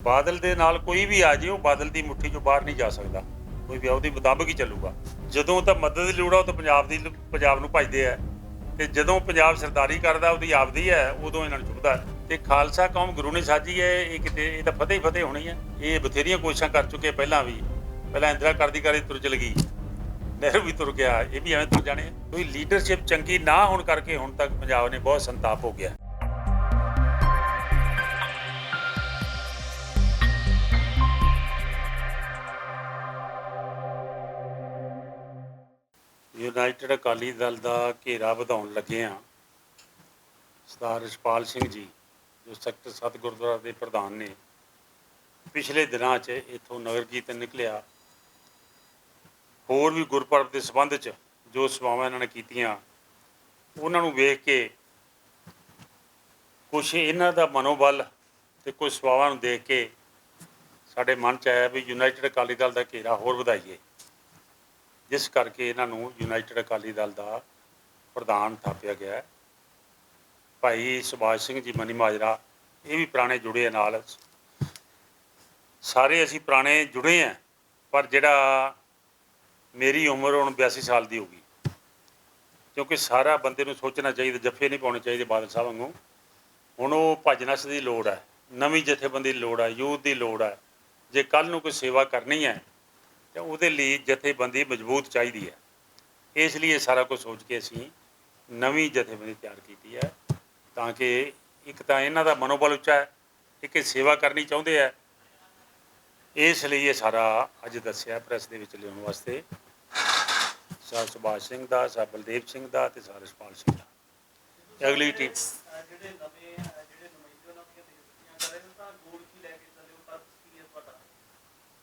ਬਾਦਲ ਦੇ ਨਾਲ ਕੋਈ ਵੀ ਆ ਜੇ ਉਹ ਬਾਦਲ ਦੀ ਮੁੱਠੀ ਚੋਂ ਬਾਹਰ ਨਹੀਂ ਜਾ ਸਕਦਾ, ਕੋਈ ਵੀ ਉਹਦੇ ਮੁਤਾਬਕ ਹੀ ਚੱਲੂਗਾ। ਜਦੋਂ ਤਾਂ ਮਦਦ ਦੀ ਲੋੜ ਆ ਉਹ ਤਾਂ ਪੰਜਾਬ ਨੂੰ ਭਜਦੇ ਆ, ਤੇ ਜਦੋਂ ਪੰਜਾਬ ਸਰਦਾਰੀ ਕਰਦਾ ਉਹਦੀ ਆਪਦੀ ਹੈ ਉਦੋਂ ਇਹਨਾਂ ਨੂੰ ਚੁੱਕਦਾ। ਤੇ ਖਾਲਸਾ ਕੌਮ ਗੁਰੂ ਨੇ ਸਾਜੀ ਹੈ, ਇਹ ਕਿਤੇ ਇਹ ਤਾਂ ਫਤਿਹ ਹੀ ਫਤਿਹ ਹੋਣੀ ਹੈ। ਇਹ ਬਥੇਰੀਆਂ ਕੋਸ਼ਿਸ਼ਾਂ ਕਰ ਚੁੱਕੇ ਪਹਿਲਾਂ ਵੀ, ਪਹਿਲਾਂ ਇੰਦਰਾ ਕਰਦੀ ਤੁਰ ਚਲ ਗਈ, ਨਹਿਰੂ ਵੀ ਤੁਰ ਗਿਆ, ਇਹ ਵੀ ਐਵੇਂ ਤੁਰ ਜਾਣੇ। ਕੋਈ ਲੀਡਰਸ਼ਿਪ ਚੰਗੀ ਨਾ ਹੋਣ ਕਰਕੇ ਹੁਣ ਤੱਕ ਪੰਜਾਬ ਨੇ ਬਹੁਤ ਸੰਤਾਪ ਹੋ ਗਿਆ। ਯੂਨਾਈਟਿਡ ਅਕਾਲੀ ਦਲ ਦਾ ਘੇਰਾ ਵਧਾਉਣ ਲੱਗੇ ਹਾਂ। ਸਰਦਾਰ ਰਛਪਾਲ ਸਿੰਘ ਜੀ ਜੋ ਸੈਕਟਰ 7 ਗੁਰਦੁਆਰਾ ਦੇ ਪ੍ਰਧਾਨ ਨੇ, ਪਿਛਲੇ ਦਿਨਾਂ 'ਚ ਇੱਥੋਂ ਨਗਰ ਕੀਰਤਨ ਨਿਕਲਿਆ। ਹੋਰ ਵੀ ਗੁਰਪੁਰਬ ਦੇ ਸੰਬੰਧ 'ਚ ਜੋ ਸੇਵਾਵਾਂ ਇਹਨਾਂ ਨੇ ਕੀਤੀਆਂ, ਉਹਨਾਂ ਨੂੰ ਵੇਖ ਕੇ ਕੁਛ ਇਹਨਾਂ ਦਾ ਮਨੋਬਲ ਅਤੇ ਕੁਝ ਸੇਵਾਵਾਂ ਨੂੰ ਦੇਖ ਕੇ ਸਾਡੇ ਮਨ 'ਚ ਆਇਆ ਵੀ ਯੂਨਾਈਟਿਡ ਅਕਾਲੀ ਦਲ ਦਾ ਘੇਰਾ ਹੋਰ ਵਧਾਈਏ, ਜਿਸ ਕਰਕੇ ਇਹਨਾਂ ਨੂੰ ਯੂਨਾਈਟਿਡ ਅਕਾਲੀ ਦਲ ਦਾ ਪ੍ਰਧਾਨ ਥਾਪਿਆ ਗਿਆ। ਭਾਈ ਸੁਭਾਸ਼ ਸਿੰਘ ਜੀ ਮਨੀ ਮਾਜਰਾ, ਇਹ ਵੀ ਪੁਰਾਣੇ ਜੁੜੇ ਆ ਨਾਲ, ਸਾਰੇ ਅਸੀਂ ਪੁਰਾਣੇ ਜੁੜੇ ਹਾਂ। ਪਰ ਜਿਹੜਾ ਮੇਰੀ ਉਮਰ ਹੁਣ 82 ਸਾਲ ਦੀ ਹੋ ਗਈ, ਕਿਉਂਕਿ ਸਾਰਾ ਬੰਦੇ ਨੂੰ ਸੋਚਣਾ ਚਾਹੀਦਾ, ਜੱਫੇ ਨਹੀਂ ਪਾਉਣੇ ਚਾਹੀਦੇ ਬਾਦਲ ਸਾਹਿਬ ਵਾਂਗੂ। ਹੁਣ ਉਹ ਭੱਜ ਨੱਸ ਦੀ ਲੋੜ ਹੈ, ਨਵੀਂ ਜਥੇਬੰਦੀ ਦੀ ਲੋੜ ਹੈ, ਯੂਥ ਦੀ ਲੋੜ ਹੈ। ਜੇ ਕੱਲ੍ਹ ਨੂੰ ਕੋਈ ਸੇਵਾ ਕਰਨੀ ਹੈ ਤਾਂ ਉਹਦੇ ਲਈ ਜਥੇਬੰਦੀ ਮਜ਼ਬੂਤ ਚਾਹੀਦੀ ਹੈ। ਇਸ ਲਈ ਇਹ ਸਾਰਾ ਕੁਝ ਸੋਚ ਕੇ ਅਸੀਂ ਨਵੀਂ ਜਥੇਬੰਦੀ ਤਿਆਰ ਕੀਤੀ ਹੈ, ਤਾਂ ਕਿ ਇੱਕ ਤਾਂ ਇਹਨਾਂ ਦਾ ਮਨੋਬਲ ਉੱਚਾ ਹੈ, ਇੱਕ ਇਹ ਸੇਵਾ ਕਰਨੀ ਚਾਹੁੰਦੇ ਹੈ। ਇਸ ਲਈ ਇਹ ਸਾਰਾ ਅੱਜ ਦੱਸਿਆ ਪ੍ਰੈਸ ਦੇ ਵਿੱਚ ਲਿਆਉਣ ਵਾਸਤੇ, ਸਰ ਸੁਭਾਸ਼ ਸਿੰਘ ਦਾ, ਸਰ ਬਲਦੇਵ ਸਿੰਘ ਦਾ ਅਤੇ ਸਰ ਰਛਪਾਲ ਸਿੰਘ ਦਾ। ਅਗਲੀ ਟੀਮ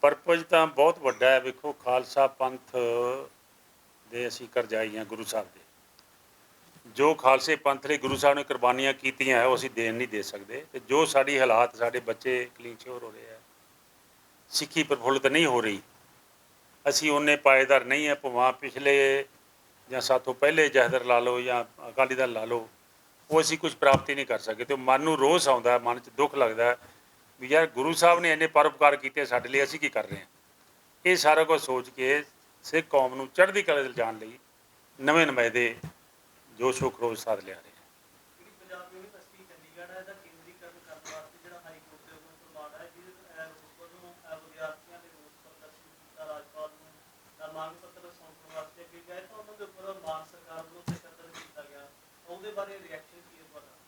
ਪਰਪਜ਼ ਤਾਂ ਬਹੁਤ ਵੱਡਾ ਹੈ। ਵੇਖੋ, ਖਾਲਸਾ ਪੰਥ ਦੇ ਅਸੀਂ ਕਰਜ਼ਾਈ ਹਾਂ ਗੁਰੂ ਸਾਹਿਬ ਦੇ। ਜੋ ਖਾਲਸੇ ਪੰਥ ਲਈ ਗੁਰੂ ਸਾਹਿਬ ਨੇ ਕੁਰਬਾਨੀਆਂ ਕੀਤੀਆਂ ਹੈ ਉਹ ਅਸੀਂ ਦੇਣ ਨਹੀਂ ਦੇ ਸਕਦੇ। ਅਤੇ ਜੋ ਸਾਡੀ ਹਾਲਾਤ, ਸਾਡੇ ਬੱਚੇ ਕਲੀਨ ਸ਼ੋਰ ਹੋ ਰਹੇ ਆ, ਸਿੱਖੀ ਪ੍ਰਫੁੱਲਤ ਨਹੀਂ ਹੋ ਰਹੀ, ਅਸੀਂ ਉਹਨੇ ਪਾਏਦਾਰ ਨਹੀਂ ਹੈ। ਭਾਵੇਂ ਪਿਛਲੇ ਜਾਂ ਸਾਥੋਂ ਪਹਿਲੇ ਜਹਦਰ ਲਾ ਲਓ ਜਾਂ ਅਕਾਲੀ ਦਲ ਲਾ ਲਓ, ਉਹ ਅਸੀਂ ਕੁਝ ਪ੍ਰਾਪਤੀ ਨਹੀਂ ਕਰ ਸਕੇ। ਅਤੇ ਮਨ ਨੂੰ ਰੋਸ ਆਉਂਦਾ, ਮਨ 'ਚ ਦੁੱਖ ਲੱਗਦਾ ਵੀ ਯਾਰ ਗੁਰੂ ਸਾਹਿਬ ਨੇ ਇੰਨੇ ਪਰਉਪਕਾਰ ਕੀਤੇ ਸਾਡੇ ਲਈ, ਅਸੀਂ ਕੀ ਕਰ ਰਹੇ ਹਾਂ। ਇਹ ਸਾਰਾ ਕੁਝ ਸੋਚ ਕੇ ਸਿੱਖ ਕੌਮ ਨੂੰ ਚੜ੍ਹਦੀ ਕਲਾ 'ਚ ਲਿਜਾਣ ਲਈ ਨਵੇਂ ਨੁਮਾਇੰਦੇ ਜੋਸ਼ و ਖਰੋਸ਼ ਸਾਧ ਲਿਆ ਰਹੇ।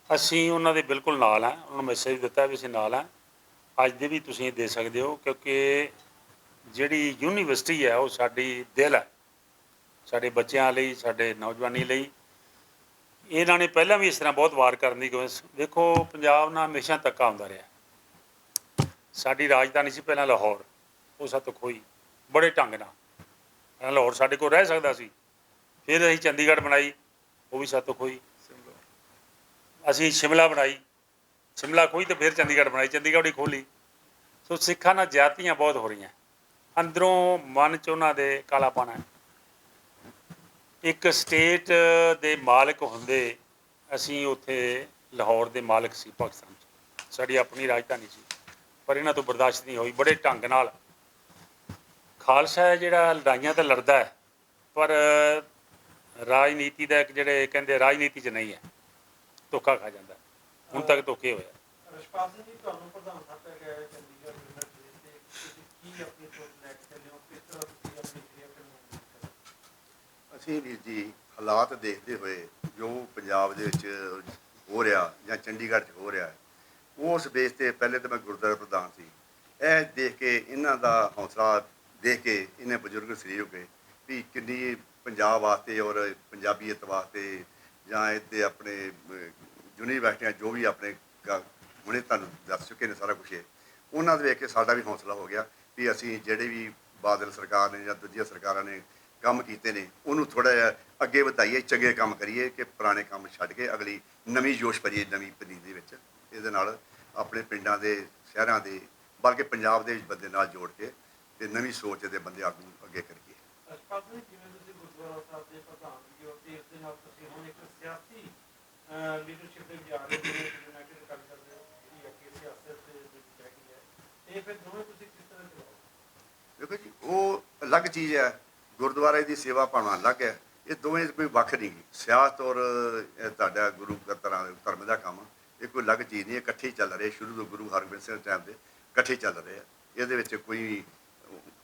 ਅਸੀਂ ਉਹਨਾਂ ਦੇ ਬਿਲਕੁਲ ਨਾਲ ਹਾਂ, ਉਹਨਾਂ ਨੂੰ ਮੈਸੇਜ ਦਿੱਤਾ ਵੀ ਅਸੀਂ ਨਾਲ ਹਾਂ। ਅੱਜ ਦੇ ਵੀ ਤੁਸੀਂ ਦੇ ਸਕਦੇ ਹੋ, ਕਿਉਂਕਿ ਜਿਹੜੀ ਯੂਨੀਵਰਸਿਟੀ ਹੈ ਉਹ ਸਾਡੀ ਦਿਲ ਹੈ, ਸਾਡੇ ਬੱਚਿਆਂ ਲਈ, ਸਾਡੇ ਨੌਜਵਾਨੀ ਲਈ। ਇਹਨਾਂ ਨੇ ਪਹਿਲਾਂ ਵੀ ਇਸ ਤਰ੍ਹਾਂ ਬਹੁਤ ਵਾਰ ਕਰਨ ਦੀ ਕੋਸ਼ਿਸ਼। ਦੇਖੋ, ਪੰਜਾਬ ਨਾਲ ਹਮੇਸ਼ਾ ਧੱਕਾ ਆਉਂਦਾ ਰਿਹਾ। ਸਾਡੀ ਰਾਜਧਾਨੀ ਸੀ ਪਹਿਲਾਂ ਲਾਹੌਰ, ਉਹ ਸਾਤੋਂ ਖੋਈ ਬੜੇ ਢੰਗ ਨਾਲ। ਲਾਹੌਰ ਸਾਡੇ ਕੋਲ ਰਹਿ ਸਕਦਾ ਸੀ, ਫਿਰ ਅਸੀਂ ਚੰਡੀਗੜ੍ਹ ਬਣਾਈ, ਉਹ ਵੀ ਸਾਤੋਂ ਖੋਈ। ਅਸੀਂ ਸ਼ਿਮਲਾ ਬਣਾਈ, ਸ਼ਿਮਲਾ ਖੋਈ, ਅਤੇ ਫਿਰ ਚੰਡੀਗੜ੍ਹ ਬਣਾਈ, ਚੰਡੀਗੜ੍ਹ ਹੀ ਖੋਲ੍ਹੀ। ਸੋ ਸਿੱਖਾਂ ਨਾਲ ਜ਼ਿਆਦਤੀਆਂ ਬਹੁਤ ਹੋ ਰਹੀਆਂ, ਅੰਦਰੋਂ ਮਨ 'ਚ ਉਹਨਾਂ ਦੇ ਕਾਲਾ ਪਾਣਾ। ਇੱਕ ਸਟੇਟ ਦੇ ਮਾਲਕ ਹੁੰਦੇ, ਅਸੀਂ ਉੱਥੇ ਲਾਹੌਰ ਦੇ ਮਾਲਕ ਸੀ ਪਾਕਿਸਤਾਨ 'ਚ, ਸਾਡੀ ਆਪਣੀ ਰਾਜਧਾਨੀ ਸੀ, ਪਰ ਇਹਨਾਂ ਤੋਂ ਬਰਦਾਸ਼ਤ ਨਹੀਂ ਹੋਈ। ਬੜੇ ਢੰਗ ਨਾਲ ਖਾਲਸਾ ਹੈ ਜਿਹੜਾ ਲੜਾਈਆਂ ਤਾਂ ਲੜਦਾ ਹੈ, ਪਰ ਰਾਜਨੀਤੀ ਦਾ ਇੱਕ ਜਿਹੜੇ ਕਹਿੰਦੇ ਰਾਜਨੀਤੀ 'ਚ ਨਹੀਂ ਹੈ, ਧੋਖਾ ਖਾ ਜਾਂਦਾ। ਹੁਣ ਤੱਕ ਧੋਖੇ ਹੋਇਆ। ਰਛਪਾਲ ਸਿੰਘ ਜੀ, ਤੁਹਾਨੂੰ ਪ੍ਰਧਾਨ ਥਾਪਿਆ ਗਿਆ ਹੈ ਚੰਡੀਗੜ੍ਹ ਯੂਨੀਵਰਸਿਟੀ ਦੇ, ਤੁਸੀਂ ਕੀ ਆਪਣੀ ਸੋਚ ਲੈ ਕੇ ਚੱਲੇ ਹੋ, ਕਿਸ ਤਰ੍ਹਾਂ ਤੁਸੀਂ ਆਪਣੀ ਕ੍ਰਿਆ? ਅਸੀਂ ਵੀਰ ਜੀ ਹਾਲਾਤ ਦੇਖਦੇ ਹੋਏ ਜੋ ਪੰਜਾਬ ਦੇ ਵਿੱਚ ਹੋ ਰਿਹਾ ਜਾਂ ਚੰਡੀਗੜ੍ਹ 'ਚ ਹੋ ਰਿਹਾ ਹੈ, ਉਸ ਬੇਸ 'ਤੇ ਪਹਿਲੇ ਤਾਂ ਮੈਂ ਗੁਰਦੁਆਰਾ ਪ੍ਰਧਾਨ ਸੀ। ਇਹ ਦੇਖ ਕੇ ਇਹਨਾਂ ਦਾ ਹੌਸਲਾ ਦੇਖ ਕੇ ਇਹਨੇ ਬਜ਼ੁਰਗ ਸਰੀਰ ਹੋ ਕੇ ਵੀ ਕਿੰਨੀ ਪੰਜਾਬ ਵਾਸਤੇ ਔਰ ਪੰਜਾਬੀਅਤ ਵਾਸਤੇ ਜਾਂ ਇੱਥੇ ਆਪਣੇ ਯੂਨੀਵਰਸਿਟੀਆਂ ਜੋ ਵੀ ਆਪਣੇ ਹੁਣੇ ਤੁਹਾਨੂੰ ਦੱਸ ਚੁੱਕੇ ਨੇ ਸਾਰਾ ਕੁਛ, ਉਹਨਾਂ ਦੇ ਵੇਖ ਕੇ ਸਾਡਾ ਵੀ ਹੌਸਲਾ ਹੋ ਗਿਆ ਵੀ ਅਸੀਂ ਜਿਹੜੇ ਵੀ ਬਾਦਲ ਸਰਕਾਰ ਨੇ ਜਾਂ ਦੂਜੀਆਂ ਸਰਕਾਰਾਂ ਨੇ ਕੰਮ ਕੀਤੇ ਨੇ ਉਹਨੂੰ ਥੋੜ੍ਹਾ ਜਿਹਾ ਅੱਗੇ ਵਧਾਈਏ, ਚੰਗੇ ਕੰਮ ਕਰੀਏ ਕਿ ਪੁਰਾਣੇ ਕੰਮ ਛੱਡ ਕੇ ਅਗਲੀ ਨਵੀਂ ਜੋਸ਼ ਭਰੀਏ, ਨਵੀਂ ਪਨੀਰ ਦੇ ਵਿੱਚ। ਇਹਦੇ ਨਾਲ ਆਪਣੇ ਪਿੰਡਾਂ ਦੇ, ਸ਼ਹਿਰਾਂ ਦੇ, ਬਲਕਿ ਪੰਜਾਬ ਦੇ ਵਿੱਚ ਬੰਦੇ ਨਾਲ ਜੋੜ ਕੇ ਅਤੇ ਨਵੀਂ ਸੋਚ ਦੇ ਬੰਦੇ ਆਗੂ ਅੱਗੇ ਕਰੀਏ। ਜਿਵੇਂ ਤੁਸੀਂ ਗੁਰਦੁਆਰਾ ਸਾਹਿਬ ਦੇ ਪ੍ਰਧਾਨ ਵੀ ਹੋ ਅਤੇ ਇਸ ਦੇ ਨਾਲ ਤੁਸੀਂ ਹੁਣ ਇੱਕ ਸਿਆਸੀ ਲੀਡਰਸ਼ਿਪ ਦੇ ਵਿੱਚ ਆ ਰਹੇ ਹੋ, ਯੂਨਾਈਟਿਡ ਅਕਾਲੀ ਦਲ ਜਿਹੜੀ ਅੱਗੇ ਸਿਆਸਤ ਦੇ ਵਿੱਚ ਬੈਠੀ ਹੈ, ਅਤੇ ਇਹ ਫਿਰ ਦੋਵੇਂ ਤੁਸੀਂ ਕਿਸ ਤਰ੍ਹਾਂ ਚਲਾਓ? ਦੇਖੋ ਜੀ, ਉਹ ਅਲੱਗ ਚੀਜ਼ ਹੈ, ਗੁਰਦੁਆਰੇ ਦੀ ਸੇਵਾ ਭਾਵਨਾ ਅਲੱਗ ਹੈ। ਇਹ ਦੋਵੇਂ ਕੋਈ ਵੱਖ ਨਹੀਂ ਗੀ। ਸਿਆਸਤ ਔਰ ਤੁਹਾਡਾ ਗੁਰੂ ਤਰ੍ਹਾਂ ਧਰਮ ਦਾ ਕੰਮ, ਇਹ ਕੋਈ ਅਲੱਗ ਚੀਜ਼ ਨਹੀਂ, ਇਹ ਇਕੱਠੇ ਹੀ ਚੱਲ ਰਹੇ ਸ਼ੁਰੂ ਤੋਂ ਗੁਰੂ ਹਰਗੋਬਿੰਦ ਸਿੰਘ ਟਾਈਮ ਦੇ ਇਕੱਠੇ ਚੱਲ ਰਹੇ ਆ। ਇਹਦੇ ਵਿੱਚ ਕੋਈ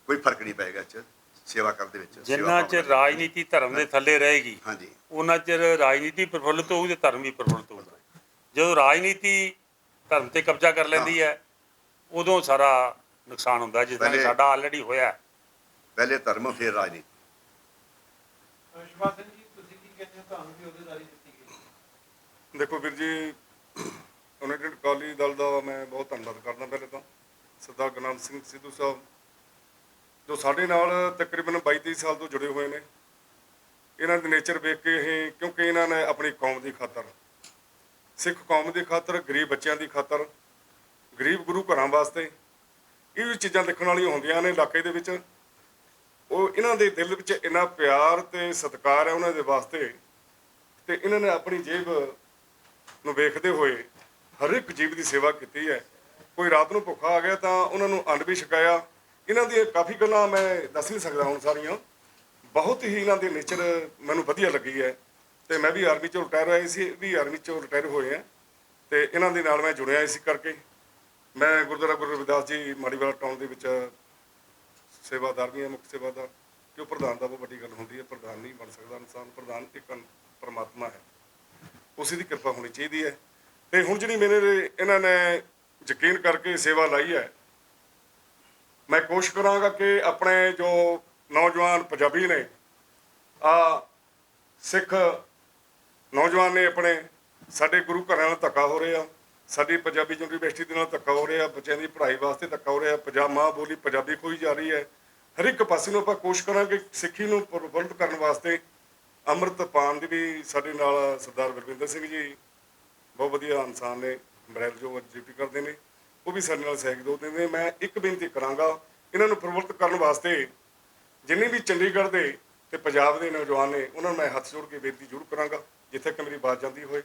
ਫਰਕ ਨਹੀਂ ਪਏਗਾ ਇਹ 'ਚ ਸੇਵਾ ਕਰਨ ਦੇ ਵਿੱਚ। ਜਿੰਨਾ ਚਿਰ ਰਾਜਨੀਤੀ ਧਰਮ ਦੇ ਥੱਲੇ ਰਹੇਗੀ, ਹਾਂਜੀ, ਉਹਨਾਂ ਚਿਰ ਰਾਜਨੀਤੀ ਪ੍ਰਫੁੱਲਤ ਹੋਊ ਤੇ ਧਰਮ ਵੀ ਪ੍ਰਫੁੱਲਤ ਹੋਊਗਾ। ਜਦੋਂ ਰਾਜਨੀਤੀ ਧਰਮ ਤੇ ਕਬਜ਼ਾ ਕਰ ਲੈਂਦੀ ਹੈ, ਉਦੋਂ ਸਾਰਾ ਨੁਕਸਾਨ ਹੁੰਦਾ, ਜਿਸ ਤਰ੍ਹਾਂ ਸਾਡਾ ਆਲਰੇਡੀ ਹੋਇਆ। ਪਹਿਲੇ ਧਰਮ ਫਿਰ ਰਾਜਨੀਤੀ। ਸ਼ਿਵਾ ਸਿੰਘ ਜੀ, ਤੁਸੀਂ ਕੀ ਕਹਿੰਦੇ ਹੋ, ਤੁਹਾਨੂੰ ਵੀ ਅਹੁਦੇਦਾਰੀ ਦਿੱਤੀ ਗਈ? ਦੇਖੋ ਵੀਰ ਜੀ, ਯੂਨਾਈਟਿਡ ਅਕਾਲੀ ਦਲ ਦਾ ਮੈਂ ਬਹੁਤ ਧੰਨਵਾਦ ਕਰਦਾ। ਪਹਿਲੇ ਤਾਂ ਸਰਦਾਰ ਗੁਰਨਾਮ ਸਿੰਘ ਸਿੱਧੂ ਸਾਹਿਬ, ਜੋ ਸਾਡੇ ਨਾਲ ਤਕਰੀਬਨ 22-23 ਸਾਲ ਤੋਂ ਜੁੜੇ ਹੋਏ ਨੇ। ਇਹਨਾਂ ਦੇ ਨੇਚਰ ਵੇਖ ਕੇ ਇਹ, ਕਿਉਂਕਿ ਇਹਨਾਂ ਨੇ ਆਪਣੀ ਕੌਮ ਦੀ ਖਾਤਰ, ਸਿੱਖ ਕੌਮ ਦੀ ਖਾਤਰ, ਗਰੀਬ ਬੱਚਿਆਂ ਦੀ ਖਾਤਰ, ਗਰੀਬ ਗੁਰੂ ਘਰਾਂ ਵਾਸਤੇ ਇਹ ਵੀ ਚੀਜ਼ਾਂ ਦੇਖਣ ਵਾਲੀਆਂ ਹੁੰਦੀਆਂ ਨੇ ਇਲਾਕੇ ਦੇ ਵਿੱਚ। ਉਹ ਇਹਨਾਂ ਦੇ ਦਿਲ ਵਿੱਚ ਇੰਨਾ ਪਿਆਰ ਤੇ ਸਤਿਕਾਰ ਹੈ ਉਹਨਾਂ ਦੇ ਵਾਸਤੇ, ਤੇ ਇਹਨਾਂ ਨੇ ਆਪਣੀ ਜੇਬ ਨੂੰ ਵੇਖਦੇ ਹੋਏ ਹਰ ਇੱਕ ਜੀਵ ਦੀ ਸੇਵਾ ਕੀਤੀ ਹੈ। ਕੋਈ ਰਾਤ ਨੂੰ ਭੁੱਖਾ ਆ ਗਿਆ ਤਾਂ ਉਹਨਾਂ ਨੂੰ ਅੰਨ ਵੀ ਛਕਾਇਆ। ਇਹਨਾਂ ਦੀਆਂ ਕਾਫੀ ਗੱਲਾਂ ਮੈਂ ਦੱਸ ਨਹੀਂ ਸਕਦਾ ਹੁਣ ਸਾਰੀਆਂ। ਬਹੁਤ ਹੀ ਇਹਨਾਂ ਦੇ ਨੇਚਰ ਮੈਨੂੰ ਵਧੀਆ ਲੱਗੀ ਹੈ, ਤੇ ਮੈਂ ਵੀ ਆਰਮੀ 'ਚੋਂ ਰਿਟਾਇਰ ਹੋਇਆ ਸੀ, ਇਹ ਵੀ ਆਰਮੀ 'ਚੋਂ ਰਿਟਾਇਰ ਹੋਏ ਆ, ਤੇ ਇਹਨਾਂ ਦੇ ਨਾਲ ਮੈਂ ਜੁੜਿਆ ਇਸ ਕਰਕੇ। ਮੈਂ ਗੁਰਦੁਆਰਾ ਗੁਰੂ ਰਵਿਦਾਸ ਜੀ ਮਾੜੀਵਾਲਾ ਟਾਊਨ ਦੇ ਵਿੱਚ ਸੇਵਾਦਾਰ ਵੀ ਹਾਂ, ਮੁੱਖ ਸੇਵਾਦਾਰ। ਕਿਉਂ ਪ੍ਰਧਾਨ ਦਾ ਬਹੁਤ ਵੱਡੀ ਗੱਲ ਹੁੰਦੀ ਹੈ, ਪ੍ਰਧਾਨ ਨਹੀਂ ਬਣ ਸਕਦਾ ਇਨਸਾਨ, ਪ੍ਰਧਾਨ ਇੱਕ ਪਰਮਾਤਮਾ ਹੈ, ਉਸੇ ਦੀ ਕਿਰਪਾ ਹੋਣੀ ਚਾਹੀਦੀ ਹੈ। ਤੇ ਹੁਣ ਜਿਹੜੀ ਮੇਰੇ ਇਹਨਾਂ ਨੇ ਯਕੀਨ ਕਰਕੇ ਸੇਵਾ ਲਾਈ ਹੈ, ਮੈਂ ਕੋਸ਼ਿਸ਼ ਕਰਾਂਗਾ ਕਿ ਆਪਣੇ ਜੋ ਨੌਜਵਾਨ ਪੰਜਾਬੀ ਨੇ, ਸਿੱਖ ਨੌਜਵਾਨ ਨੇ, ਆਪਣੇ ਸਾਡੇ ਗੁਰੂ ਘਰਾਂ ਨਾਲ ਧੱਕਾ ਹੋ ਰਿਹਾ, ਸਾਡੀ ਪੰਜਾਬੀ ਯੂਨੀਵਰਸਿਟੀ ਦੇ ਨਾਲ ਧੱਕਾ ਹੋ ਰਿਹਾ, ਬੱਚਿਆਂ ਦੀ ਪੜ੍ਹਾਈ ਵਾਸਤੇ ਧੱਕਾ ਹੋ ਰਿਹਾ, ਪੰਜਾਬ ਮਾਂ ਬੋਲੀ ਪੰਜਾਬੀ ਖੋਈ ਜਾ ਰਹੀ ਹੈ। ਹਰ ਇੱਕ ਪਾਸੇ ਨੂੰ ਆਪਾਂ ਕੋਸ਼ਿਸ਼ ਕਰਾਂਗੇ ਸਿੱਖੀ ਨੂੰ ਪ੍ਰਫੁੱਲਤ ਕਰਨ ਵਾਸਤੇ। ਅੰਮ੍ਰਿਤ ਪਾਨ ਦੀ ਵੀ ਸਾਡੇ ਨਾਲ ਸਰਦਾਰ ਬਲਵਿੰਦਰ ਸਿੰਘ ਜੀ ਬਹੁਤ ਵਧੀਆ ਇਨਸਾਨ ਨੇ, ਬਰੈਲ ਜੋ ਡਿਊਟੀ ਕਰਦੇ ਨੇ, ਉਹ ਵੀ ਸਾਡੇ ਨਾਲ ਸਹਿਯੋਗ ਦਿੰਦੇ ਨੇ। ਮੈਂ ਇੱਕ ਬੇਨਤੀ ਕਰਾਂਗਾ ਇਹਨਾਂ ਨੂੰ ਪ੍ਰਫੁੱਲਤ ਕਰਨ ਵਾਸਤੇ, ਜਿੰਨੇ ਵੀ ਚੰਡੀਗੜ੍ਹ ਦੇ ਤੇ ਪੰਜਾਬ ਦੇ ਨੌਜਵਾਨ ਨੇ, ਉਹਨਾਂ ਨੂੰ ਮੈਂ ਹੱਥ ਜੋੜ ਕੇ ਬੇਨਤੀ ਜ਼ਰੂਰ ਕਰਾਂਗਾ, ਜਿੱਥੇ ਕਿ ਮੇਰੀ ਬਾਤ ਜਾਂਦੀ ਹੋਏ,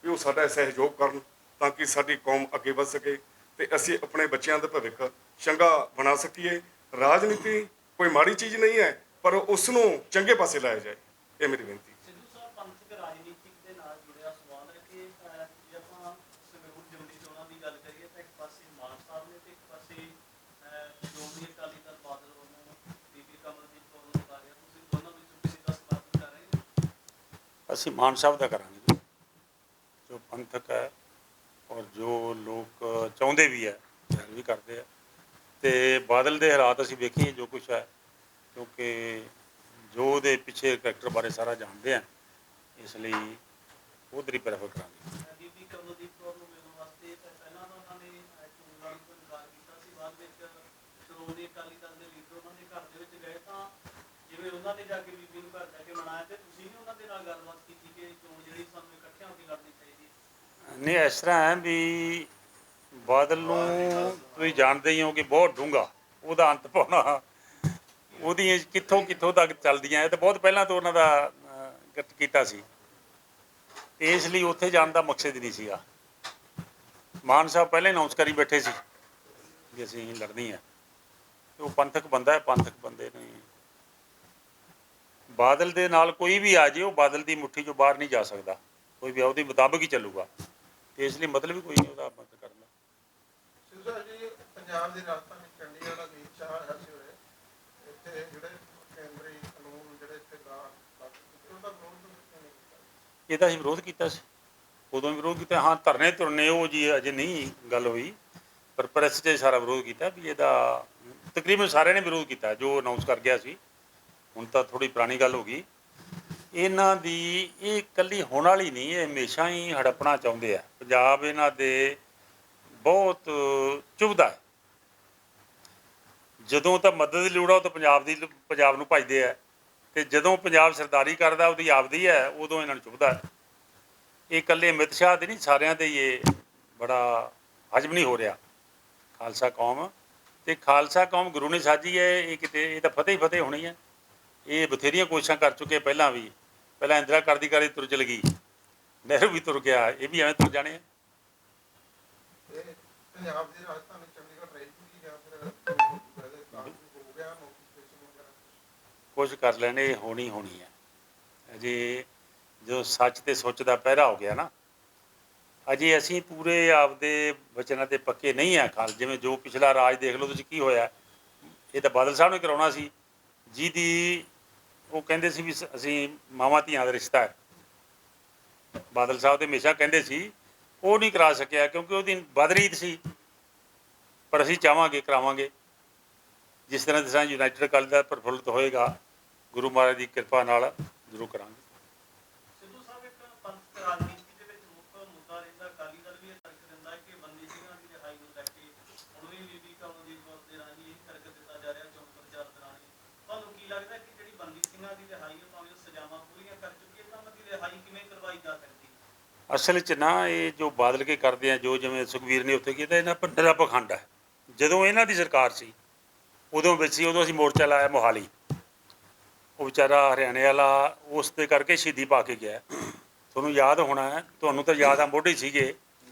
ਵੀ ਉਹ ਸਾਡਾ ਸਹਿਯੋਗ ਕਰਨ, ਤਾਂ ਕਿ ਸਾਡੀ ਕੌਮ ਅੱਗੇ ਵੱਧ ਸਕੇ ਤੇ ਅਸੀਂ ਆਪਣੇ ਬੱਚਿਆਂ ਦਾ ਭਵਿੱਖ ਚੰਗਾ ਬਣਾ ਸਕੀਏ। ਰਾਜਨੀਤੀ ਕੋਈ ਮਾੜੀ ਚੀਜ਼ ਨਹੀਂ ਹੈ, ਪਰ ਉਸ ਨੂੰ ਚੰਗੇ ਪਾਸੇ ਲਾਇਆ ਜਾਏ, ਇਹ ਮੇਰੀ ਬੇਨਤੀ। ਸਿੱਧੂ ਸਾਹਿਬ, ਪੰਥਕ ਰਾਜਨੀਤੀ ਦੇ ਨਾਲ ਜੁੜਿਆ ਸਵਾਲ ਹੈ ਕਿ ਜੇ ਆਪਾਂ ਸੰਗਰੂਰ ਜ਼ਿਮਨੀ ਚੋਣਾਂ ਦੀ ਗੱਲ ਕਰੀਏ ਤਾਂ ਇੱਕ ਪਾਸੇ ਮਾਨ ਸਾਹਿਬ ਨੇ ਤੇ ਇੱਕ ਪਾਸੇ ਸ਼੍ਰੋਮਣੀ ਅਕਾਲੀ ਦਲ ਬਾਦਲ ਵੱਲੋਂ ਬੀਬੀ ਕਮਲਜੀਤ ਕੌਰ ਨੂੰ ਉਤਾਰਿਆ। ਤੁਸੀਂ ਦੋਨਾਂ ਵਿੱਚੋਂ ਕਿਸੇ ਦਾ ਸਮਰਥਨ ਕਰ ਰਹੇ ਹੋ? ਅਸੀਂ ਮਾਨ ਸਾਹਿਬ ਦਾ ਕਰਾਂਗੇ, ਜੋ ਪੰਥਕ ਹੈ ਔਰ ਜੋ ਲੋਕ ਚਾਹੁੰਦੇ ਵੀ ਹੈ, ਧਿਆਨ ਵੀ ਕਰਦੇ ਆ। ਤੇ ਬਾਦਲ ਦੇ ਹਾਲਾਤ ਅਸੀਂ ਵੇਖੀਏ ਜੋ ਕੁਛ ਹੈ, ਕਿਉਂਕਿ ਜੋ ਉਹਦੇ ਪਿੱਛੇ ਕਰੈਕਟਰ ਬਾਰੇ ਸਾਰਾ ਜਾਣਦੇ ਆ, ਇਸ ਲਈ ਉਧਰ ਹੀ ਪ੍ਰੈਫਰ ਕਰਾਂਗੇ। ਬੀਬੀ ਕਮਲਜੀਤ ਕੌਰ ਨੂੰ ਮਿਲਣ ਵਾਸਤੇ ਪਹਿਲਾਂ ਤਾਂ ਉਹਨਾਂ ਨੇ ਚੋਣ ਲੜਨ ਤੋਂ ਇਨਕਾਰ ਕੀਤਾ ਸੀ, ਬਾਅਦ ਵਿੱਚ ਸ਼੍ਰੋਮਣੀ ਅਕਾਲੀ ਦਲ ਦੇ ਲੀਡਰ ਉਹਨਾਂ ਦੇ ਘਰ ਦੇ ਵਿੱਚ ਗਏ ਤਾਂ ਜਿਵੇਂ ਉਹਨਾਂ ਨੇ ਜਾ ਕੇ ਬੀਬੀ ਨੂੰ ਘਰ ਜਾ ਕੇ ਮਨਾਇਆ, ਤੇ ਤੁਸੀਂ ਵੀ ਉਹਨਾਂ ਦੇ ਨਾਲ ਗੱਲਬਾਤ ਕੀਤੀ ਕਿ ਚੋਣ ਜਿਹੜੀ ਸਾਨੂੰ ਇਕੱਠਿਆਂ ਹੋ ਕੇ ਲੜਨੀ ਚਾਹੀਦੀ? ਨਹੀਂ, ਇਸ ਤਰ੍ਹਾਂ ਹੈ ਵੀ ਬਾਦਲ ਨੂੰ ਤੁਸੀਂ ਜਾਣਦੇ ਹੀ ਹੋ ਕਿ ਬਹੁਤ ਡੂੰਘਾ ਉਹਦਾ ਅੰਤ ਪਾਉਣਾ, ਉਹਦੀਆਂ ਕਿੱਥੋਂ ਤੱਕ ਚੱਲਦੀਆਂ, ਇਹ ਤਾਂ ਬਹੁਤ ਪਹਿਲਾਂ ਤੋਂ ਉਹਨਾਂ ਦਾ ਕੀਤਾ ਸੀ, ਇਸ ਲਈ ਉੱਥੇ ਜਾਣ ਦਾ ਮਕਸਦ ਨਹੀਂ ਸੀਗਾ। ਮਾਨ ਸਾਹਿਬ ਪਹਿਲਾਂ ਅਨਾਉਂਸ ਕਰੀ ਬੈਠੇ ਸੀ ਵੀ ਅਸੀਂ ਲੜਨੀ ਹੈ, ਤੇ ਉਹ ਪੰਥਕ ਬੰਦਾ ਹੈ, ਪੰਥਕ ਬੰਦੇ ਨੇ ਬਾਦਲ ਦੇ ਨਾਲ ਕੋਈ ਵੀ ਆ ਜੇ, ਉਹ ਬਾਦਲ ਦੀ ਮੁੱਠੀ ਚੋਂ ਬਾਹਰ ਨਹੀਂ ਜਾ ਸਕਦਾ, ਕੋਈ ਵੀ ਉਹਦੇ ਮੁਤਾਬਕ ਹੀ ਚੱਲੂਗਾ, ਤੇ ਇਸ ਲਈ ਮਤਲਬ ਹੀ ਕੋਈ ਨਹੀਂ ਉਹਦਾ ਮਦਦ ਕਰਨ ਦਾ। ਸਿੱਧੂ ਸਾਹਿਬ ਜੀ, ਪੰਜਾਬ ਦੀ ਰਾਜਧਾਨੀ ਚੰਡੀਗੜ੍ਹ ਦਾ ਗੀਤ ਸ਼ਾਹ ਆਇਆ ਸੀ ਉਰੇ, ਇੱਥੇ ਜਿਹੜੇ ਕੇਂਦਰੀ ਕਾਨੂੰਨ ਜਿਹੜੇ ਇੱਥੇ ਉਹਦਾ ਇਹ ਤਾਂ ਅਸੀਂ ਵਿਰੋਧ ਕੀਤਾ ਸੀ, ਉਦੋਂ ਵੀ ਵਿਰੋਧ ਕੀਤਾ। ਹਾਂ, ਧਰਨੇ ਧੁਰਨੇ ਉਹ ਜੀ ਅਜੇ ਨਹੀਂ ਗੱਲ ਹੋਈ, ਪਰ ਪ੍ਰੈਸ 'ਚ ਸਾਰਾ ਵਿਰੋਧ ਕੀਤਾ ਵੀ ਇਹਦਾ ਤਕਰੀਬਨ ਸਾਰਿਆਂ ਨੇ ਵਿਰੋਧ ਕੀਤਾ ਜੋ ਅਨਾਉਂਸ ਕਰ ਗਿਆ ਸੀ। ਹੁਣ ਤਾਂ ਥੋੜ੍ਹੀ ਪੁਰਾਣੀ ਗੱਲ ਹੋ ਗਈ ਇਹਨਾਂ ਦੀ, ਇਹ ਇਕੱਲੀ ਹੋਣ ਵਾਲੀ ਨਹੀਂ, ਇਹ ਹਮੇਸ਼ਾ ਹੀ ਹੜੱਪਣਾ ਚਾਹੁੰਦੇ ਆ। ਪੰਜਾਬ ਇਹਨਾਂ ਦੇ ਬਹੁਤ ਚੁਭਦਾ ਹੈ, ਜਦੋਂ ਤਾਂ ਮਦਦ ਦੀ ਲੋੜ ਆ ਉਹ ਤਾਂ ਪੰਜਾਬ ਨੂੰ ਭਜਦੇ ਆ, ਤੇ ਜਦੋਂ ਪੰਜਾਬ ਸਰਦਾਰੀ ਕਰਦਾ ਉਹਦੀ ਆਪਦੀ ਹੈ, ਉਦੋਂ ਇਹਨਾਂ ਨੂੰ ਚੁਭਦਾ ਹੈ। ਇਹ ਇਕੱਲੇ ਅਮਿਤ ਸ਼ਾਹ ਦੇ ਨਹੀਂ, ਸਾਰਿਆਂ ਦੇ ਇਹ ਬੜਾ ਹਜਮ ਨਹੀਂ ਹੋ ਰਿਹਾ। ਖਾਲਸਾ ਕੌਮ ਤੇ ਖਾਲਸਾ ਕੌਮ ਗੁਰੂ ਨੇ ਸਾਜੀ ਹੈ, ਇਹ ਕਿਤੇ ਇਹ ਤਾਂ ਫਤਿਹ ਹੀ ਫਤਿਹ ਹੋਣੀ ਹੈ। ਇਹ ਬਥੇਰੀਆਂ ਕੋਸ਼ਿਸ਼ਾਂ ਕਰ ਚੁੱਕੇ ਪਹਿਲਾਂ ਵੀ, ਪਹਿਲਾਂ ਇੰਦਰਾ ਕਰਦੀ ਤੁਰ ਚਲ ਗਈ, ਨਹਿਰੂ ਵੀ ਤੁਰ ਗਿਆ, ਇਹ ਵੀ ਐਵੇਂ ਤੁਰ ਜਾਣੇ ਆ। ਪੰਜਾਬ ਦੀ ਰਾਜਧਾਨੀ ਚੰਡੀਗੜ੍ਹ ਰਹੇਗੀ ਜਾਂ ਕੁਝ ਕਰ ਲੈਣੇ ਹੋਣੀ ਹੋਣੀ ਹੈ। ਅਜੇ ਜੋ ਸੱਚ ਤੇ ਸੁੱਚ ਦਾ ਪਹਿਰਾ ਹੋ ਗਿਆ ਨਾ, ਅਜੇ ਅਸੀਂ ਪੂਰੇ ਆਪਦੇ ਵਚਨਾਂ ਤੇ ਪੱਕੇ ਨਹੀਂ ਆ ਖਾਲ। ਜਿਵੇਂ ਜੋ ਪਿਛਲਾ ਰਾਜ ਦੇਖ ਲਓ ਤੁਸੀਂ ਕੀ ਹੋਇਆ, ਇਹ ਤਾਂ ਬਾਦਲ ਸਾਹਿਬ ਨੇ ਕਰਾਉਣਾ ਸੀ, ਜਿਹਦੀ ਉਹ ਕਹਿੰਦੇ ਸੀ ਵੀ ਅਸੀਂ ਮਾਵਾਂ ਧੀਆਂ ਦਾ ਰਿਸ਼ਤਾ ਹੈ। ਬਾਦਲ ਸਾਹਿਬ ਤੇ ਹਮੇਸ਼ਾ ਕਹਿੰਦੇ ਸੀ, ਉਹ ਨਹੀਂ ਕਰਾ ਸਕਿਆ ਕਿਉਂਕਿ ਉਹਦੀ ਬਦਰੀਤ ਸੀ। ਪਰ ਅਸੀਂ ਚਾਹਾਂਗੇ, ਕਰਾਵਾਂਗੇ। ਜਿਸ ਤਰ੍ਹਾਂ ਯੂਨਾਈਟਿਡ ਅਕਾਲੀ ਦਲ ਪ੍ਰਫੁੱਲਤ ਹੋਏਗਾ, ਗੁਰੂ ਮਹਾਰਾਜ ਦੀ ਕਿਰਪਾ ਨਾਲ ਜ਼ਰੂਰ ਕਰਾਂਗੇ। ਸਿੱਧੂ ਸਾਹਿਬ, ਇੱਕ ਪੰਥਕ ਰਾਜਨੀਤੀ ਦੇ ਵਿੱਚ ਮੁੱਖ ਮੁੱਦਾ ਰਹਿੰਦਾ, ਅਕਾਲੀ ਦਲ ਵੀ ਇਹ ਤਰਕ ਦਿੰਦਾ ਹੈ ਕਿ ਬੰਦੀ ਸਿੰਘਾਂ ਦੀ ਰਿਹਾਈ ਨੂੰ ਲੈ ਕੇ ਹੁਣ ਵੀ ਬੀਬੀ ਕਮਲਜੀਤ ਕੌਰ ਦੇ ਰਾਹੀਂ ਇਹ ਤਰਕ ਦਿੱਤਾ ਜਾ ਰਿਹਾ ਚੋਣ ਪ੍ਰਚਾਰ ਦੌਰਾਨ। ਤੁਹਾਨੂੰ ਕੀ ਲੱਗਦਾ ਕਿ ਜਿਹੜੀ ਬੰਦੀ ਸਿੰਘਾਂ ਦੀ ਰਿਹਾਈ ਹੈ, ਭਾਵੇਂ ਉਹ ਸਜ਼ਾਵਾਂ ਪੂਰੀਆਂ ਕਰ ਚੁੱਕੀ ਹੈ, ਤਾਂ ਉਹਨਾਂ ਦੀ ਰਿਹਾਈ ਕਿਵੇਂ ਕਰਵਾਈ ਜਾ ਸਕਦੀ ਹੈ? ਅਸਲ 'ਚ ਨਾ ਇਹ ਜੋ ਬਾਦਲ ਕੇ ਕਰਦੇ ਆ, ਜੋ ਜਿਵੇਂ ਸੁਖਬੀਰ ਨੇ ਉੱਥੇ ਕੀਤਾ, ਇਹਨਾਂ ਪਰ ਨਿਰਾ ਪਖੰਡ ਹੈ। ਜਦੋਂ ਇਹਨਾਂ ਦੀ ਸਰਕਾਰ ਸੀ ਉਦੋਂ ਵਿੱਚ ਸੀ, ਉਦੋਂ ਅਸੀਂ ਮੋਰਚਾ ਲਾਇਆ ਮੋਹਾਲੀ। ਉਹ ਵਿਚਾਰਾ ਹਰਿਆਣੇ ਵਾਲਾ ਉਸ ਦੇ ਕਰਕੇ ਸ਼ਹੀਦੀ ਪਾ ਕੇ ਗਿਆ। ਤੁਹਾਨੂੰ ਯਾਦ ਹੋਣਾ, ਤੁਹਾਨੂੰ ਤਾਂ ਯਾਦ ਆ, ਮੋਢੀ ਸੀਗੇ।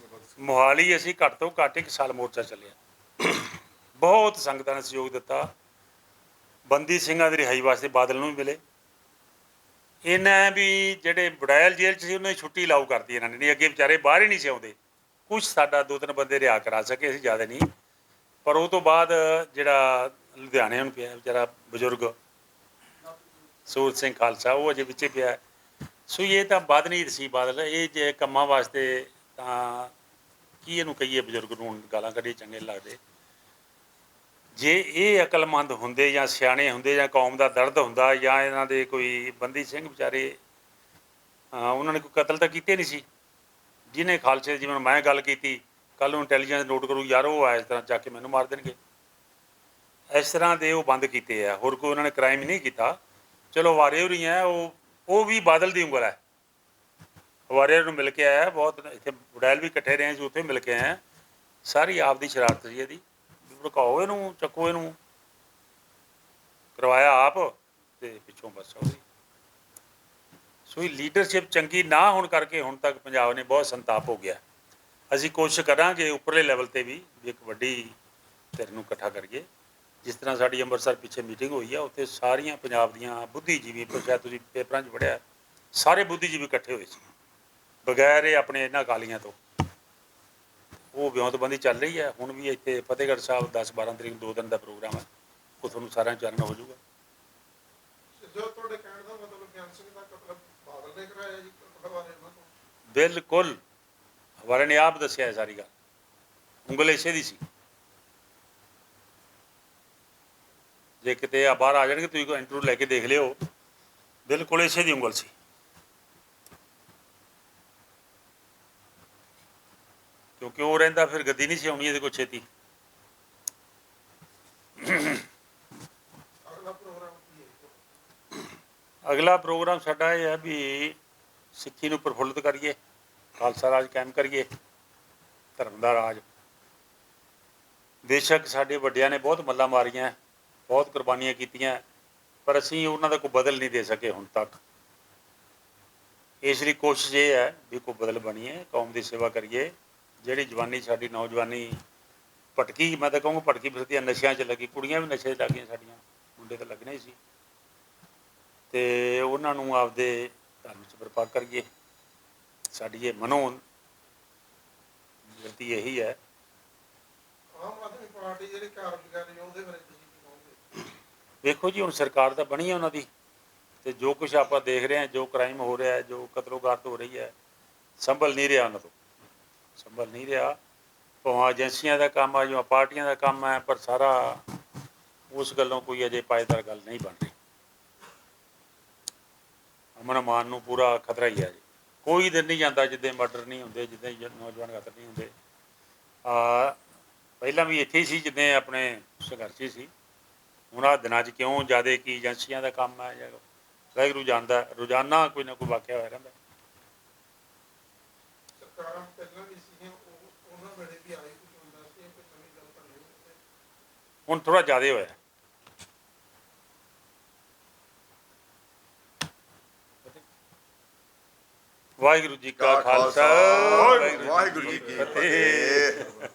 ਮੋਹਾਲੀ ਅਸੀਂ ਘੱਟ ਤੋਂ ਘੱਟ 1 ਸਾਲ ਮੋਰਚਾ ਚੱਲਿਆ। ਬਹੁਤ ਸੰਗਤਾਂ ਨੇ ਸਹਿਯੋਗ ਦਿੱਤਾ। ਬੰਦੀ ਸਿੰਘਾਂ ਦੀ ਰਿਹਾਈ ਵਾਸਤੇ ਬਾਦਲ ਨੂੰ ਵੀ ਮਿਲੇ। ਇਹਨਾਂ ਵੀ ਜਿਹੜੇ ਬੜੈਲ ਜੇਲ੍ਹ 'ਚ ਸੀ ਉਹਨਾਂ ਦੀ ਛੁੱਟੀ ਲਾਊ ਕਰਤੀ ਇਹਨਾਂ ਨੇ, ਨਹੀਂ ਅੱਗੇ ਵਿਚਾਰੇ ਬਾਹਰ ਹੀ ਨਹੀਂ ਸੀ ਆਉਂਦੇ। ਕੁਛ ਸਾਡਾ 2-3 ਬੰਦੇ ਰਿਹਾ ਕਰਾ ਸਕੇ, ਅਸੀਂ ਜ਼ਿਆਦਾ ਨਹੀਂ। ਪਰ ਉਹ ਤੋਂ ਬਾਅਦ ਜਿਹੜਾ ਲੁਧਿਆਣੇ ਨੂੰ ਪਿਆ ਵਿਚਾਰਾ ਬਜ਼ੁਰਗ ਸੂਰਜ ਸਿੰਘ ਖਾਲਸਾ, ਉਹ ਅਜੇ ਵਿੱਚੇ ਪਿਆ। ਸੋ ਇਹ ਤਾਂ ਬਦਨੀਤ ਸੀ ਬਾਦਲ। ਇਹ ਜੇ ਕੰਮਾਂ ਵਾਸਤੇ ਤਾਂ ਕੀ ਇਹਨੂੰ ਕਹੀਏ, ਬਜ਼ੁਰਗ ਨੂੰ ਗਾਲਾਂ ਕੱਢੀ ਚੰਗੇ ਲੱਗਦੇ। ਜੇ ਇਹ ਅਕਲਮੰਦ ਹੁੰਦੇ ਜਾਂ ਸਿਆਣੇ ਹੁੰਦੇ ਜਾਂ ਕੌਮ ਦਾ ਦਰਦ ਹੁੰਦਾ, ਜਾਂ ਇਹਨਾਂ ਦੇ ਕੋਈ ਬੰਦੀ ਸਿੰਘ ਵਿਚਾਰੇ, ਉਹਨਾਂ ਨੇ ਕੋਈ ਕਤਲ ਤਾਂ ਕੀਤੇ ਨਹੀਂ ਸੀ। ਜਿਹਨੇ ਖਾਲਸੇ, ਜਿਵੇਂ ਮੈਂ ਗੱਲ ਕੀਤੀ, ਕੱਲ੍ਹ ਨੂੰ ਇੰਟੈਲੀਜੈਂਸ ਨੋਟ ਕਰੂ, ਯਾਰ ਉਹ ਆ ਇਸ ਤਰ੍ਹਾਂ ਚੱਕ ਕੇ ਮੈਨੂੰ ਮਾਰ ਦੇਣਗੇ। ਇਸ ਤਰ੍ਹਾਂ ਦੇ ਉਹ ਬੰਦ ਕੀਤੇ ਆ। ਹੋਰ ਕੋਈ ਉਹਨਾਂ ਨੇ ਕ੍ਰਾਈਮ ਨਹੀਂ ਕੀਤਾ। ਚਲੋ ਵਾਰਿਅਰ ਹੀ ਹੈ, ਉਹ ਵੀ ਬਾਦਲ ਦੀ ਉਂਗਲ ਹੈ। ਵਾਰਿਅਰ ਨੂੰ ਮਿਲ ਕੇ ਆਇਆ ਬਹੁਤ, ਇੱਥੇ ਬੜੈਲ ਵੀ ਇਕੱਠੇ ਰਹੇ ਸੀ, ਉੱਥੇ ਮਿਲ ਕੇ ਆਇਆ। ਸਾਰੀ ਆਪਦੀ ਸ਼ਰਾਰਤ ਸੀ ਇਹਦੀ, ਭੜਕਾਓ ਇਹਨੂੰ, ਚੱਕੋ ਇਹਨੂੰ, ਕਰਵਾਇਆ ਆਪ ਤੇ ਪਿੱਛੋਂ ਬਸ ਉਹਦੀ। ਸੋ ਇਹ ਲੀਡਰਸ਼ਿਪ ਚੰਗੀ ਨਾ ਹੋਣ ਕਰਕੇ ਹੁਣ ਤੱਕ ਪੰਜਾਬ ਨੇ ਬਹੁਤ ਸੰਤਾਪ ਹੋ ਗਿਆ। ਅਸੀਂ ਕੋਸ਼ਿਸ਼ ਕਰਾਂਗੇ ਉੱਪਰਲੇ ਲੈਵਲ 'ਤੇ ਵੀ ਇੱਕ ਵੱਡੀ ਧਿਰ ਨੂੰ ਇਕੱਠਾ ਕਰੀਏ। ਜਿਸ ਤਰ੍ਹਾਂ ਸਾਡੀ ਅੰਮ੍ਰਿਤਸਰ ਪਿੱਛੇ ਮੀਟਿੰਗ ਹੋਈ ਆ, ਉੱਥੇ ਸਾਰੀਆਂ ਪੰਜਾਬ ਦੀਆਂ ਬੁੱਧੀਜੀਵੀ, ਸ਼ਾਇਦ ਤੁਸੀਂ ਪੇਪਰਾਂ 'ਚ ਪੜ੍ਹਿਆ, ਸਾਰੇ ਬੁੱਧੀਜੀਵੀ ਇਕੱਠੇ ਹੋਏ ਸੀ, ਬਗੈਰ ਇਹ ਆਪਣੇ ਇਹਨਾਂ ਅਕਾਲੀਆਂ ਤੋਂ। ਉਹ ਵਿਉਂਤਬੰਦੀ ਚੱਲ ਰਹੀ ਹੈ। ਹੁਣ ਵੀ ਇੱਥੇ ਫਤਿਹਗੜ੍ਹ ਸਾਹਿਬ 10-12 ਤਰੀਕ 2 ਦਿਨ ਦਾ ਪ੍ਰੋਗਰਾਮ ਹੈ, ਉਹ ਤੁਹਾਨੂੰ ਸਾਰਿਆਂ ਚਾਨਣ ਹੋ ਜਾਊਗਾ। ਤੁਹਾਡੇ ਕਹਿਣ ਦਾ ਮਤਲਬ ਗਿਆਨ ਸਿੰਘ ਦਾ ਕਤਲ ਬਾਦਲ ਨੇ ਕਰਾਇਆ ਜੀ? ਬਿਲਕੁਲ, ਹਵਾਰੇ ਨੇ ਆਪ ਦੱਸਿਆ ਸਾਰੀ ਗੱਲ, ਉਂਗਲ ਇਸੇ ਦੀ ਸੀ। ਜੇ ਕਿਤੇ ਆ ਬਾਹਰ ਆ ਜਾਣਗੇ, ਤੁਸੀਂ ਕੋਈ ਇੰਟਰਵਿਊ ਲੈ ਕੇ ਦੇਖ ਲਿਓ, ਬਿਲਕੁਲ ਇਸੇ ਦੀ ਉਂਗਲ ਸੀ। ਕਿਉਂਕਿ ਉਹ ਰਹਿੰਦਾ ਫਿਰ ਗੱਦੀ ਨਹੀਂ ਸੀ ਆਉਣੀ ਇਹਦੇ ਕੋਲ ਛੇਤੀ। ਅਗਲਾ ਪ੍ਰੋਗਰਾਮ ਸਾਡਾ ਇਹ ਹੈ ਵੀ ਸਿੱਖੀ ਨੂੰ ਪ੍ਰਫੁੱਲਿਤ ਕਰੀਏ, ਖਾਲਸਾ ਰਾਜ ਕਾਇਮ ਕਰੀਏ, ਧਰਮ ਦਾ ਰਾਜ। ਬੇਸ਼ੱਕ ਸਾਡੇ ਵੱਡਿਆਂ ਨੇ ਬਹੁਤ ਮੱਲਾਂ ਮਾਰੀਆਂ, ਬਹੁਤ ਕੁਰਬਾਨੀਆਂ ਕੀਤੀਆਂ, ਪਰ ਅਸੀਂ ਉਹਨਾਂ ਦਾ ਕੋਈ ਬਦਲ ਨਹੀਂ ਦੇ ਸਕੇ ਹੁਣ ਤੱਕ। ਇਸ ਲਈ ਕੋਸ਼ਿਸ਼ ਇਹ ਹੈ ਵੀ ਕੋਈ ਬਦਲ ਬਣੀਏ, ਕੌਮ ਦੀ ਸੇਵਾ ਕਰੀਏ। ਜਿਹੜੀ ਜਵਾਨੀ ਸਾਡੀ ਨੌਜਵਾਨੀ ਭਟਕੀ, ਮੈਂ ਤਾਂ ਕਹੂੰਗਾ ਭਟਕੀ ਫਿਰਦੀ, ਨਸ਼ਿਆਂ 'ਚ ਲੱਗੀ, ਕੁੜੀਆਂ ਵੀ ਨਸ਼ੇ 'ਚ ਲੱਗ ਗਈਆਂ ਸਾਡੀਆਂ, ਮੁੰਡੇ ਤਾਂ ਲੱਗਣੇ ਹੀ ਸੀ। ਅਤੇ ਉਹਨਾਂ ਨੂੰ ਆਪਦੇ ਧਰਮ 'ਚ ਬਰਪਾਰ ਕਰੀਏ। ਸਾਡੀ ਇਹ ਮਨੋ ਗਲਤੀ ਇਹੀ ਹੈ। ਆਮ ਆਦਮੀ ਪਾਰਟੀ ਜਿਹੜੀ ਕਾਰਜਕਾਰੀ, ਉਹਦੇ ਬਾਰੇ ਤੁਸੀਂ ਕੀ ਕਹੋਗੇ? ਵੇਖੋ ਜੀ, ਹੁਣ ਸਰਕਾਰ ਤਾਂ ਬਣੀ ਹੈ ਉਹਨਾਂ ਦੀ, ਅਤੇ ਜੋ ਕੁਛ ਆਪਾਂ ਦੇਖ ਰਹੇ ਹਾਂ, ਜੋ ਕ੍ਰਾਈਮ ਹੋ ਰਿਹਾ, ਜੋ ਕਤਲੋਗਾਰਤ ਹੋ ਰਹੀ ਹੈ, ਸੰਭਲ ਨਹੀਂ ਰਿਹਾ ਉਹਨਾਂ ਤੋਂ, ਸੰਭਲ ਨਹੀਂ ਰਿਹਾ। ਭਾਵੇਂ ਏਜੰਸੀਆਂ ਦਾ ਕੰਮ ਆ, ਜਿਵੇਂ ਪਾਰਟੀਆਂ ਦਾ ਕੰਮ ਹੈ, ਪਰ ਸਾਰਾ ਉਸ ਗੱਲੋਂ ਕੋਈ ਅਜੇ ਪਾਏਦਾਰ ਗੱਲ ਨਹੀਂ ਬਣ ਰਹੀ। ਅਮਨ ਅਮਾਨ ਨੂੰ ਪੂਰਾ ਖਤਰਾ ਹੀ ਹੈ ਜੀ। ਕੋਈ ਦਿਨ ਨਹੀਂ ਜਾਂਦਾ ਜਿੱਦਾਂ ਮਰਡਰ ਨਹੀਂ ਹੁੰਦੇ, ਜਿੱਦਾਂ ਨੌਜਵਾਨ ਕਤਲ ਨਹੀਂ ਹੁੰਦੇ। ਪਹਿਲਾਂ ਵੀ ਇੱਥੇ ਹੀ ਸੀ ਜਿੱਦਾਂ ਆਪਣੇ ਸੰਘਰਸ਼ੀ ਸੀ। ਹੁਣ ਆਹ ਦਿਨਾਂ 'ਚ ਕਿਉਂ ਜ਼ਿਆਦਾ, ਕੀ ਏਜੰਸੀਆਂ ਦਾ ਕੰਮ ਹੈ ਜਾਂ ਵਾਹਿਗੁਰੂ ਜਾਣਦਾ, ਰੋਜ਼ਾਨਾ ਕੋਈ ਨਾ ਕੋਈ ਵਾਕਿਆ ਹੋਇਆ ਰਹਿੰਦਾ। ਸਰਕਾਰਾਂ ਪਹਿਲਾਂ ਵੀ ਸੀਗੀਆਂ, ਉਹਨਾਂ ਵੇਲੇ ਵੀ ਆਏ ਕੁਝ ਹੁੰਦਾ ਸੀ, ਕੋਈ ਨਵੀਂ ਗੱਲ ਤਾਂ ਨਹੀਂ ਹੁੰਦੀ। ਹੁਣ ਥੋੜ੍ਹਾ ਜ਼ਿਆਦਾ ਹੋਇਆ। ਵਾਹਿਗੁਰੂ ਜੀ ਕਾ ਖਾਲਸਾ, ਵਾਹਿਗੁਰੂ ਜੀ ਕੀ ਫਤਿਹ।